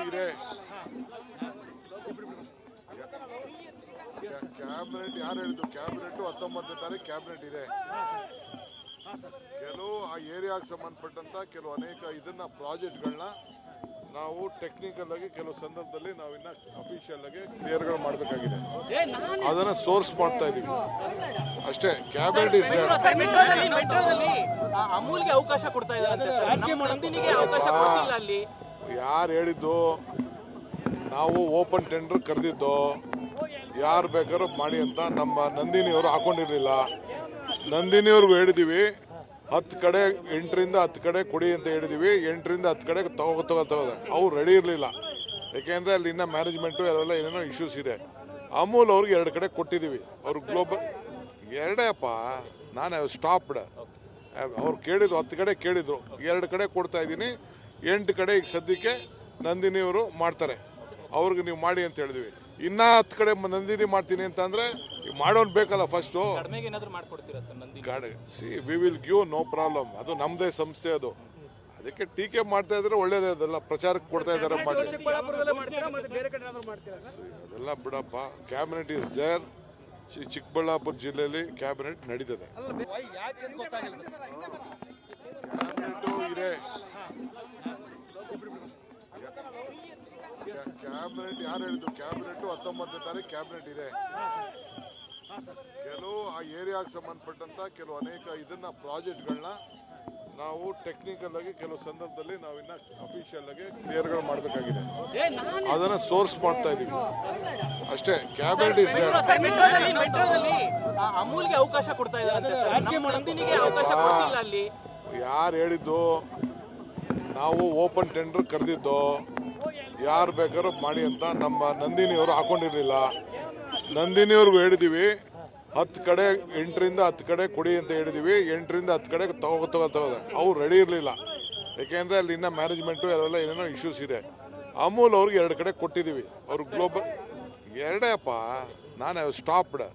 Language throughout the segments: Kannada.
ಇದೆ ಕ್ಯಾಬಿನೆಟ್ ಯಾರು ಹೇಳಿದ್ರು? ಕ್ಯಾಬಿನೆಟ್ 19ನೇ ತಾರೀಕು ಕ್ಯಾಬಿನೆಟ್ ಇದೆ. ಕೆಲವು ಆ ಏರಿಯಾಗೆ ಸಂಬಂಧಪಟ್ಟಂತ ಕೆಲವು ಅನೇಕ ಇದನ್ನ ಪ್ರಾಜೆಕ್ಟ್ಗಳನ್ನ ನಾವು ಟೆಕ್ನಿಕಲ್ ಆಗಿ ಕೆಲವು ಸಂದರ್ಭದಲ್ಲಿ ನಾವಿನ್ನ ಅಫಿಷಿಯಲ್ ಆಗಿ ಕ್ಲಿಯರ್ಗಳು ಮಾಡಬೇಕಾಗಿದೆ. ಅದನ್ನ ಸೋರ್ಸ್ ಮಾಡ್ತಾ ಇದೀವಿ ಅಷ್ಟೇ. ಕ್ಯಾಬಿನೆಟ್ ಅಮೂಲ್ಗೆ ಅವಕಾಶ ಕೊಡ್ತಾ ಇದ್ದಾರೆ. ಯಾರು ಹೇಳಿದ್ದು? ನಾವು ಓಪನ್ ಟೆಂಡರ್ ಕರೆದಿದ್ದು, ಯಾರು ಬೇಕಾದ್ರೂ ಮಾಡಿ ಅಂತ ನಮ್ಮ ನಂದಿನಿಯವರು ಹಾಕೊಂಡಿರ್ಲಿಲ್ಲ. ನಂದಿನಿಯವ್ರಿಗೂ ಹೇಳಿದೀವಿ 10 ಕಡೆ 8ರಿಂದ 10 ಕಡೆ ಕೊಡಿ ಅಂತ ಹೇಳಿದೀವಿ. 8ರಿಂದ 10 ಕಡೆ ತಗೋದ ಅವ್ರು ರೆಡಿ ಇರಲಿಲ್ಲ. ಯಾಕೆಂದ್ರೆ ಅಲ್ಲಿ ಇನ್ನ ಮ್ಯಾನೇಜ್ಮೆಂಟು ಎಲ್ಲ ಏನೇನೋ ಇಶ್ಯೂಸ್ ಇದೆ. ಅಮೂಲ್ ಅವ್ರಿಗೆ 2 ಕಡೆ ಕೊಟ್ಟಿದೀವಿ. ಅವ್ರು ಗ್ಲೋಬಲ್ ಎರಡೇ ಅಪ್ಪ, ನಾನು ಸ್ಟಾಪ್ಡ್. ಅವ್ರು ಕೇಳಿದ್ರು 10 ಕಡೆ ಕೇಳಿದ್ರು, 2 ಕಡೆ ಕೊಡ್ತಾ ಇದ್ದೀನಿ. 8 ಕಡೆ ಈಗ ಸದ್ಯಕ್ಕೆ ನಂದಿನಿಯವರು ಮಾಡ್ತಾರೆ. ಅವ್ರಿಗೆ ನೀವು ಮಾಡಿ ಅಂತ ಹೇಳಿದ್ವಿ. ಇನ್ನ 10 ಕಡೆ ನಂದಿನಿ ಮಾಡ್ತೀನಿ ಅಂತ ಅಂದ್ರೆ ಮಾಡೋನ್ ಬೇಕಲ್ಲ ಫಸ್ಟು. ಗಾಡಿ we will give no problem. ಅದು ನಮ್ದೇ ಸಂಸ್ಥೆ, ಅದು ಅದಕ್ಕೆ ಟೀಕೆ ಮಾಡ್ತಾ ಇದ್ರೆ ಒಳ್ಳೇದೇ. ಅದೆಲ್ಲ ಪ್ರಚಾರಕ್ಕೆ ಕೊಡ್ತಾ ಇದಾರೆ ಮಾಡಿ. ಅದೆಲ್ಲ ಬಿಡಪ್ಪ. Cabinet is there. ಚಿಕ್ಕಬಳ್ಳಾಪುರ ಜಿಲ್ಲೆಯಲ್ಲಿ ಕ್ಯಾಬಿನೆಟ್ ನಡೀತದೆ. ಇದೆ ಕ್ಯಾಬಿನೆಟ್ ಯಾರು ಹೇಳಿದ್ರು? ಕ್ಯಾಬಿನೆಟ್ 19ನೇ ತಾರೀಕು ಕ್ಯಾಬಿನೆಟ್ ಇದೆ. ಕೆಲವು ಆ ಏರಿಯಾಗೆ ಸಂಬಂಧಪಟ್ಟಂತ ಕೆಲವು ಅನೇಕ ಇದನ್ನ ಪ್ರಾಜೆಕ್ಟ್ಗಳನ್ನ ನಾವು ಟೆಕ್ನಿಕಲ್ ಆಗಿ ಕೆಲವು ಸಂದರ್ಭದಲ್ಲಿ ನಾವಿನ್ನ ಅಫಿಷಿಯಲ್ ಆಗಿ ಕ್ಲಿಯರ್ಗಳು ಮಾಡಬೇಕಾಗಿದೆ. ಅದನ್ನ ಸೋರ್ಸ್ ಮಾಡ್ತಾ ಇದೀವಿ ಅಷ್ಟೇ. ಕ್ಯಾಬಿನೆಟ್ ಅಮೂಲ್ಗೆ ಅವಕಾಶ ಕೊಡ್ತಾ ಇದ್ದಾರೆ. ಯಾರು ಹೇಳಿದ್ದು? ನಾವು ಓಪನ್ ಟೆಂಡರ್ ಕರೆದಿದ್ದು, ಯಾರು ಬೇಕಾದ್ರೂ ಮಾಡಿ ಅಂತ ನಮ್ಮ ನಂದಿನಿಯವರು ಹಾಕೊಂಡಿರ್ಲಿಲ್ಲ. ನಂದಿನಿಯವ್ರಿಗೂ ಹೇಳಿದೀವಿ 10 ಕಡೆ 8ರಿಂದ 10 ಕಡೆ ಕೊಡಿ ಅಂತ ಹೇಳಿದೀವಿ. 8ರಿಂದ 10 ಕಡೆ ತಗೋದ ಅವ್ರು ರೆಡಿ ಇರಲಿಲ್ಲ. ಯಾಕೆಂದ್ರೆ ಅಲ್ಲಿ ಇನ್ನ ಮ್ಯಾನೇಜ್ಮೆಂಟು ಎಲ್ಲ ಏನೇನೋ ಇಶ್ಯೂಸ್ ಇದೆ. ಅಮೂಲ್ ಅವ್ರಿಗೆ 2 ಕಡೆ ಕೊಟ್ಟಿದೀವಿ. ಅವ್ರು ಗ್ಲೋಬಲ್ ಎರಡೇ ಅಪ್ಪ, ನಾನು ಸ್ಟಾಪ್ಡ್.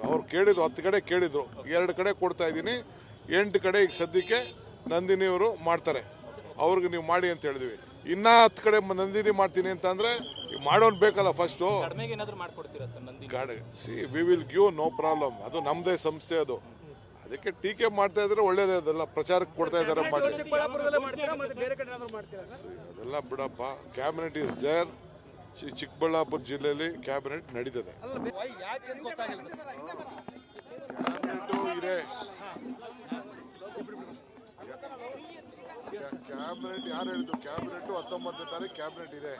ಅವ್ರು ಕೇಳಿದ್ರು 10 ಕಡೆ ಕೇಳಿದ್ರು, 2 ಕಡೆ ಕೊಡ್ತಾ ಇದ್ದೀನಿ. 8 ಕಡೆ ಈಗ ಸದ್ಯಕ್ಕೆ ನಂದಿನಿಯವರು ಮಾಡ್ತಾರೆ. ಅವ್ರಿಗೆ ನೀವು ಮಾಡಿ ಅಂತ ಹೇಳಿದ್ವಿ. ಇನ್ನ 10 ಕಡೆ ನಂದಿನಿ ಮಾಡ್ತೀನಿ ಅಂತ ಅಂದ್ರೆ ಮಾಡೋನ್ ಬೇಕಲ್ಲ ಫಸ್ಟು. ಗಾಡಿ we will give no problem. ಅದು ನಮ್ದೇ ಸಂಸ್ಥೆ, ಅದು ಅದಕ್ಕೆ ಟೀಕೆ ಮಾಡ್ತಾ ಇದ್ರೆ ಒಳ್ಳೇದೇ. ಅದೆಲ್ಲ ಪ್ರಚಾರಕ್ಕೆ ಕೊಡ್ತಾ ಇದಾರೆ ಮಾಡಿ. ಅದೆಲ್ಲ ಬಿಡಪ್ಪ. Cabinet is there. ಚಿಕ್ಕಬಳ್ಳಾಪುರ ಜಿಲ್ಲೆಯಲ್ಲಿ ಕ್ಯಾಬಿನೆಟ್ ನಡೀತದೆ. ಇದೆ ಕ್ಯಾಬಿನೆಟ್ ಯಾರು ಹೇಳಿದ್ರು? ಕ್ಯಾಬಿನೆಟ್ 19ನೇ ತಾರೀಕು ಕ್ಯಾಬಿನೆಟ್ ಇದೆ.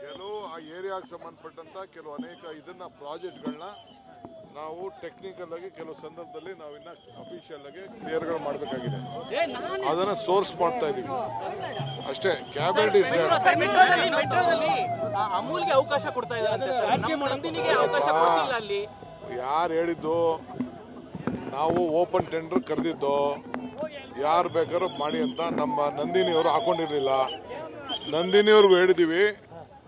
ಕೆಲವು ಆ ಏರಿಯಾಗೆ ಸಂಬಂಧಪಟ್ಟಂತ ಕೆಲವು ಅನೇಕ ಇದನ್ನ ಪ್ರಾಜೆಕ್ಟ್ಗಳನ್ನ ನಾವು ಟೆಕ್ನಿಕಲ್ ಆಗಿ ಕೆಲವು ಸಂದರ್ಭದಲ್ಲಿ ನಾವಿನ್ನ ಅಫಿಷಿಯಲ್ ಆಗಿ ಕ್ಲಿಯರ್ಗಳು ಮಾಡಬೇಕಾಗಿದೆ. ಅದನ್ನ ಸೋರ್ಸ್ ಮಾಡ್ತಾ ಇದೀವಿ ಅಷ್ಟೇ. ಕ್ಯಾಬಿನೆಟ್ ಇಸ್ ಅಮೂಲ್ಗೆ ಅವಕಾಶ ಕೊಡ್ತಾ ಇದ್ದಾರೆ. ಯಾರು ಹೇಳಿದ್ದು? ನಾವು ಓಪನ್ ಟೆಂಡರ್ ಕರೆದಿದ್ದು, ಯಾರು ಬೇಕಾದ್ರೂ ಮಾಡಿ ಅಂತ ನಮ್ಮ ನಂದಿನಿಯವರು ಹಾಕೊಂಡಿರ್ಲಿಲ್ಲ. ನಂದಿನಿಯವ್ರಿಗೂ ಹೇಳಿದೀವಿ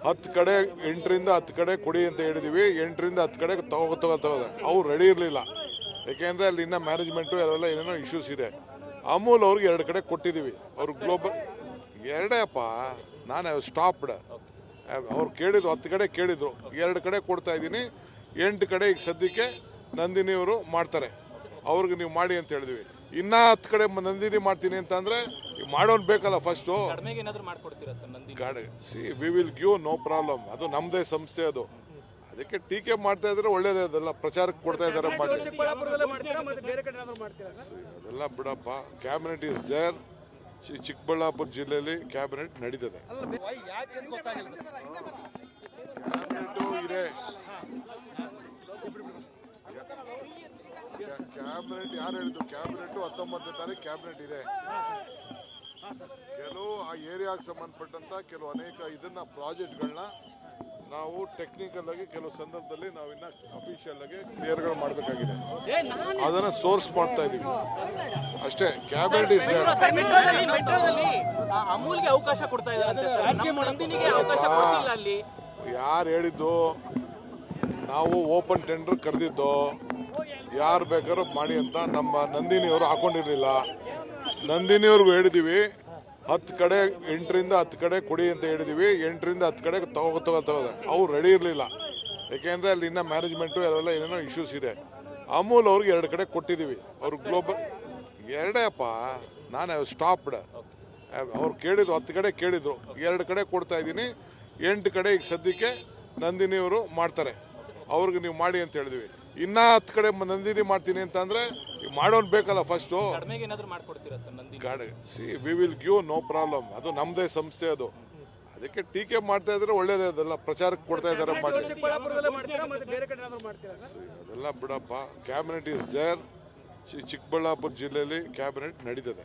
10 ಕಡೆ 8ರಿಂದ 10 ಕಡೆ ಕೊಡಿ ಅಂತ ಹೇಳಿದೀವಿ. 8ರಿಂದ 10 ಕಡೆ ತಗೋದ ಅವ್ರು ರೆಡಿ ಇರಲಿಲ್ಲ. ಯಾಕೆಂದ್ರೆ ಅಲ್ಲಿ ಇನ್ನ ಮ್ಯಾನೇಜ್ಮೆಂಟು ಎಲ್ಲ ಏನೇನೋ ಇಶ್ಯೂಸ್ ಇದೆ. ಅಮೂಲ್ ಅವ್ರಿಗೆ 2 ಕಡೆ ಕೊಟ್ಟಿದೀವಿ. ಅವ್ರು ಗ್ಲೋಬಲ್ ಎರಡೇ ಅಪ್ಪ, ನಾನು ಸ್ಟಾಪ್ಡ್. ಅವ್ರು ಕೇಳಿದ್ರು 10 ಕಡೆ ಕೇಳಿದ್ರು, 2 ಕಡೆ ಕೊಡ್ತಾ ಇದ್ದೀನಿ. 8 ಕಡೆ ಈಗ ಸದ್ಯಕ್ಕೆ ನಂದಿನಿಯವರು ಮಾಡ್ತಾರೆ. ಅವ್ರಿಗೆ ನೀವು ಮಾಡಿ ಅಂತ ಹೇಳಿದ್ವಿ. ಇನ್ನ 10 ಕಡೆ ನಂದಿನಿ ಮಾಡ್ತೀನಿ ಅಂತ ಅಂದ್ರೆ ಮಾಡೋನ್ ಬೇಕಲ್ಲ ಫಸ್ಟು. ಗಾಡಿ we will give no problem. ಅದು ನಮ್ದೇ ಸಂಸ್ಥೆ, ಅದು ಅದಕ್ಕೆ ಟೀಕೆ ಮಾಡ್ತಾ ಇದ್ರೆ ಒಳ್ಳೇದೇ. ಅದೆಲ್ಲ ಪ್ರಚಾರಕ್ಕೆ ಕೊಡ್ತಾ ಇದಾರೆ ಮಾಡಿ. ಅದೆಲ್ಲ ಬಿಡಪ್ಪ. Cabinet is there. ಚಿಕ್ಕಬಳ್ಳಾಪುರ ಜಿಲ್ಲೆಯಲ್ಲಿ ಕ್ಯಾಬಿನೆಟ್ ನಡೀತದೆ. ಇದೆ ಕ್ಯಾಬಿನೆಟ್ ಯಾರು ಹೇಳಿದ್ರು? ಕ್ಯಾಬಿನೆಟ್ 19ನೇ ತಾರೀಕು ಕ್ಯಾಬಿನೆಟ್ ಇದೆ. ಕೆಲವು ಆ ಏರಿಯಾಗೆ ಸಂಬಂಧಪಟ್ಟಂತ ಕೆಲವು ಅನೇಕ ಇದನ್ನ ಪ್ರಾಜೆಕ್ಟ್ಗಳನ್ನ ನಾವು ಟೆಕ್ನಿಕಲ್ ಆಗಿ ಕೆಲವು ಸಂದರ್ಭದಲ್ಲಿ ನಾವಿನ್ನ ಅಫಿಷಿಯಲ್ ಆಗಿ ಕ್ಲಿಯರ್ಗಳು ಮಾಡಬೇಕಾಗಿದೆ. ಅದನ್ನ ಸೋರ್ಸ್ ಮಾಡ್ತಾ ಇದೀವಿ ಅಷ್ಟೇ. ಕ್ಯಾಬಿನೆಟ್ ಇಸ್ ಅಮೂಲ್ಗೆ ಅವಕಾಶ ಕೊಡ್ತಾ ಇದ್ದಾರೆ. ಯಾರು ಹೇಳಿದ್ದು? ನಾವು ಓಪನ್ ಟೆಂಡರ್ ಕರೆದಿದ್ದು, ಯಾರು ಬೇಕಾದ್ರೂ ಮಾಡಿ ಅಂತ ನಮ್ಮ ನಂದಿನಿಯವರು ಹಾಕೊಂಡಿರ್ಲಿಲ್ಲ. ನಂದಿನಿಯವ್ರಿಗೂ ಹೇಳಿದೀವಿ 10 ಕಡೆ 8ರಿಂದ 10 ಕಡೆ ಕೊಡಿ ಅಂತ ಹೇಳಿದೀವಿ. 8ರಿಂದ 10 ಕಡೆ ತಗೋದೆ ಅವ್ರು ರೆಡಿ ಇರಲಿಲ್ಲ. ಯಾಕೆಂದ್ರೆ ಅಲ್ಲಿ ಇನ್ನ ಮ್ಯಾನೇಜ್ಮೆಂಟು ಅವೆಲ್ಲ ಏನೇನೋ ಇಶ್ಯೂಸ್ ಇದೆ. ಅಮೂಲ್ ಅವ್ರಿಗೆ 2 ಕಡೆ ಕೊಟ್ಟಿದ್ದೀವಿ. ಅವ್ರು ಗ್ಲೋಬಲ್ ಎರಡೇಪ್ಪ, ನಾನು ಸ್ಟಾಪ್ಡ್. ಅವ್ರು ಕೇಳಿದ್ರು 10 ಕಡೆ ಕೇಳಿದ್ರು, 2 ಕಡೆ ಕೊಡ್ತಾ ಇದ್ದೀನಿ. 8 ಕಡೆ ಈಗ ಸದ್ಯಕ್ಕೆ ನಂದಿನಿಯವರು ಮಾಡ್ತಾರೆ, ಅವ್ರಿಗೆ ನೀವು ಮಾಡಿ ಅಂತ ಹೇಳಿದ್ವಿ. ಇನ್ನ 10 ಕಡೆ ನಂದಿನಿ ಮಾಡ್ತೀನಿ ಅಂತ ಅಂದ್ರೆ ಮಾಡೋನ್ ಬೇಕಲ್ಲ ಫಸ್ಟು. ಕಡಿಮೆಗೆ ಏನಾದ್ರು ಮಾಡ್ಕೊಡ್ತೀರಾ sir Nandini? See we will give no problem. ಅದು ನಮ್ದೇ ಸಂಸ್ಥೆ ಅದು. ಅದಕ್ಕೆ ಟೀಕೆ ಮಾಡ್ತಾ ಇದ್ರೆ ಒಳ್ಳೇದೇ. ಅದೆಲ್ಲ ಪ್ರಚಾರಕ್ಕೆ ಕೊಡ್ತಾ ಇದ್ದಾರೆ ಮಾಡಿ. ಅದೆಲ್ಲ ಬಿಡಪ್ಪ, ಕ್ಯಾಬಿನೆಟ್ ಇಸ್ ದೇರ್. ಚಿಕ್ಕಬಳ್ಳಾಪುರ ಜಿಲ್ಲೆಯಲ್ಲಿ ಕ್ಯಾಬಿನೆಟ್ ನಡೀತದೆ.